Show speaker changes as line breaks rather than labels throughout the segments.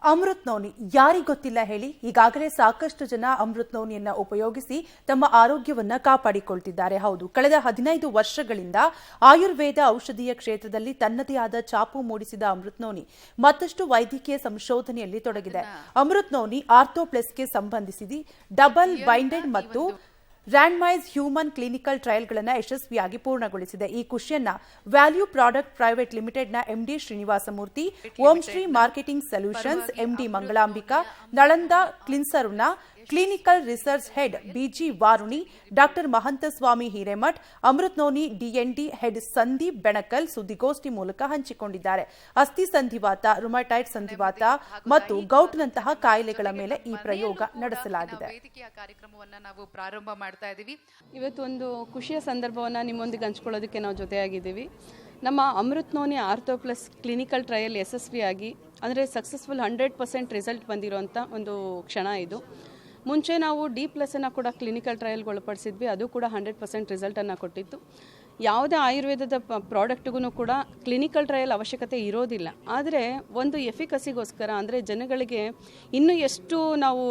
Amrit noni ಯಾರಿಗೊತ್ತಿಲ್ಲ ಹೇಳಿ. ಈಗಾಗಲೇ ಸಾಕಷ್ಟು ಜನ ಅಮೃತ್ ನೋನಿಯನ್ನ ಉಪಯೋಗಿಸಿ ತಮ್ಮ ಆರೋಗ್ಯವನ್ನ ಕಾಪಾಡಿಕೊಳ್ತಿದ್ದಾರೆ. ಹೌದು, ಕಳೆದ 15 ವರ್ಷಗಳಿಂದ ಆಯುರ್ವೇದ ಔಷಧೀಯ ಕ್ಷೇತ್ರದಲ್ಲಿ ತನ್ನದೇ ಆದ ಛಾಪು ಮೂಡಿಸಿದ ಅಮೃತ್ ನೋನಿ ಮತ್ತಷ್ಟು ವೈದ್ಯಕೀಯ ಸಂಶೋಧನೆಯಲ್ಲಿ ತೊಡಗಿದೆ. ಅಮೃತ್ ನೋನಿ ಆರ್ಥೋಪ್ಲೆಸ್ಗೆ ಸಂಬಂಧಿಸಿ ಡಬಲ್ ಬೈಂಡೆಡ್ ಮತ್ತು ರ್ಯಾಂಡಮೈಸ್ ಹ್ಯೂಮನ್ ಕ್ಲಿನಿಕಲ್ ಟ್ರಯಲ್ಗಳನ್ನು ಯಶಸ್ವಿಯಾಗಿ ಪೂರ್ಣಗೊಳಿಸಿದೆ. ಈ ಖುಷಿಯನ್ನ ವ್ಯಾಲ್ಯೂ ಪ್ರಾಡಕ್ಟ್ ಪ್ರೈವೇಟ್ ಲಿಮಿಟೆಡ್ನ MD Srinivasamurthy, Om Shri marketing solutions MD Mangalambika, Nalanda ಕ್ಲಿನ್ಸರ್ನ clinical research head BG Varuni, doctor Mahantaswamy Hiremath, Amrit noni DND head Sandeep Benakal ಸುದ್ದಿಗೋಷ್ಠಿ ಮೂಲಕ ಹಂಚಿಕೊಂಡಿದ್ದಾರೆ. ಅಸ್ಥಿ ಸಂಧಿವಾತ, ರುಮಟೈಡ್ ಸಂಧಿವಾತ ಮತ್ತು ಗೌಟ್ನಂತಹ ಕಾಯಿಲೆಗಳ ಮೇಲೆ ಈ ಪ್ರಯೋಗ ನಡೆಸಲಾಗಿದೆ.
ಕಾರ್ಯಕ್ರಮವನ್ನು ನಾವು ಪ್ರಾರಂಭ ಮಾಡ್ತಾ ಇದ್ದೀವಿ.
ಇವತ್ತು ಒಂದು ಖುಷಿಯ ಸಂದರ್ಭವನ್ನು ನಿಮ್ಮೊಂದಿಗೆ ಹಂಚ್ಕೊಳ್ಳೋದಕ್ಕೆ ನಾವು ಜೊತೆಯಾಗಿದ್ದೀವಿ. ನಮ್ಮ ಅಮೃತ್ ನೋನಿ ಆರ್ಥೋಪ್ಲಸ್ ಕ್ಲಿನಿಕಲ್ ಟ್ರಯಲ್ ಯಶಸ್ವಿಯಾಗಿ ಅಂದರೆ ಸಕ್ಸಸ್ಫುಲ್ 100% ರಿಸಲ್ಟ್ ಬಂದಿರೋಂಥ ಒಂದು ಕ್ಷಣ ಇದು. ಮುಂಚೆ ನಾವು D+ಅನ್ನು ಕೂಡ ಕ್ಲಿನಿಕಲ್ ಟ್ರಯಲ್ಗೆ ಒಳಪಡಿಸಿದ್ವಿ. ಅದು ಕೂಡ 100% ರಿಸಲ್ಟನ್ನು ಕೊಟ್ಟಿತ್ತು. ಯಾವುದೇ ಆಯುರ್ವೇದದ ಪ್ರಾಡಕ್ಟ್ಗೂ ಕೂಡ ಕ್ಲಿನಿಕಲ್ ಟ್ರಯಲ್ ಅವಶ್ಯಕತೆ ಇರೋದಿಲ್ಲ. ಆದರೆ ಒಂದು ಎಫಿಕಸಿಗೋಸ್ಕರ ಅಂದರೆ ಜನಗಳಿಗೆ ಇನ್ನೂ ಎಷ್ಟು ನಾವು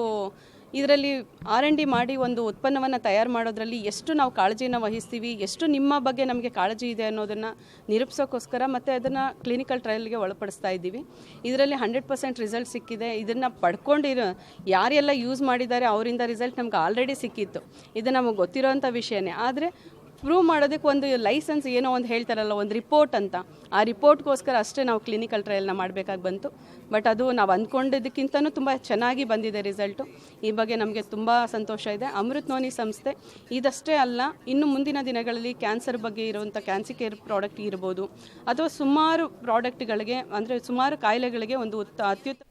ಇದರಲ್ಲಿ R&D ಮಾಡಿ ಒಂದು ಉತ್ಪನ್ನವನ್ನು ತಯಾರು ಮಾಡೋದ್ರಲ್ಲಿ ಎಷ್ಟು ನಾವು ಕಾಳಜಿಯನ್ನು ವಹಿಸ್ತೀವಿ, ಎಷ್ಟು ನಿಮ್ಮ ಬಗ್ಗೆ ನಮಗೆ ಕಾಳಜಿ ಇದೆ ಅನ್ನೋದನ್ನು ನಿರೂಪಿಸೋಕ್ಕೋಸ್ಕರ ಮತ್ತು ಅದನ್ನು ಕ್ಲಿನಿಕಲ್ ಟ್ರಯಲ್ಗೆ ಒಳಪಡಿಸ್ತಾ ಇದ್ದೀವಿ. ಇದರಲ್ಲಿ 100% ರಿಸಲ್ಟ್ ಸಿಕ್ಕಿದೆ. ಇದನ್ನು ಪಡ್ಕೊಂಡಿರೋ ಯಾರೆಲ್ಲ ಯೂಸ್ ಮಾಡಿದ್ದಾರೆ ಅವರಿಂದ ರಿಸಲ್ಟ್ ನಮ್ಗೆ ಆಲ್ರೆಡಿ ಸಿಕ್ಕಿತ್ತು. ಇದು ನಮಗೆ ಗೊತ್ತಿರೋವಂಥ ವಿಷಯನೇ. ಆದರೆ ಪ್ರೂವ್ ಮಾಡೋದಕ್ಕೆ ಒಂದು ಲೈಸೆನ್ಸ್ ಏನೋ ಒಂದು ಹೇಳ್ತಾರಲ್ಲ, ಒಂದು ರಿಪೋರ್ಟ್ ಅಂತ, ಆ ರಿಪೋರ್ಟ್ಗೋಸ್ಕರ ಅಷ್ಟೇ ನಾವು ಕ್ಲಿನಿಕಲ್ ಟ್ರಯಲ್ನ ಮಾಡಬೇಕಾಗಿ ಬಂತು. ಬಟ್ ಅದು ನಾವು ಅಂದ್ಕೊಂಡಿದ್ದಕ್ಕಿಂತನೂ ತುಂಬ ಚೆನ್ನಾಗಿ ಬಂದಿದೆ ರಿಸಲ್ಟು. ಈ ಬಗ್ಗೆ ನಮಗೆ ತುಂಬ ಸಂತೋಷ ಇದೆ. ಅಮೃತ್ ನೋನಿ ಸಂಸ್ಥೆ ಇದಷ್ಟೇ ಅಲ್ಲ, ಇನ್ನು ಮುಂದಿನ ದಿನಗಳಲ್ಲಿ ಕ್ಯಾನ್ಸರ್ ಬಗ್ಗೆ ಇರುವಂಥ ಕ್ಯಾನ್ಸರ್ ಕೇರ್ ಪ್ರಾಡಕ್ಟ್ ಇರ್ಬೋದು ಅಥವಾ ಸುಮಾರು ಪ್ರಾಡಕ್ಟ್ಗಳಿಗೆ ಅಂದರೆ ಸುಮಾರು ಕಾಯಿಲೆಗಳಿಗೆ ಒಂದು ಅತ್ಯುತ್ತಮ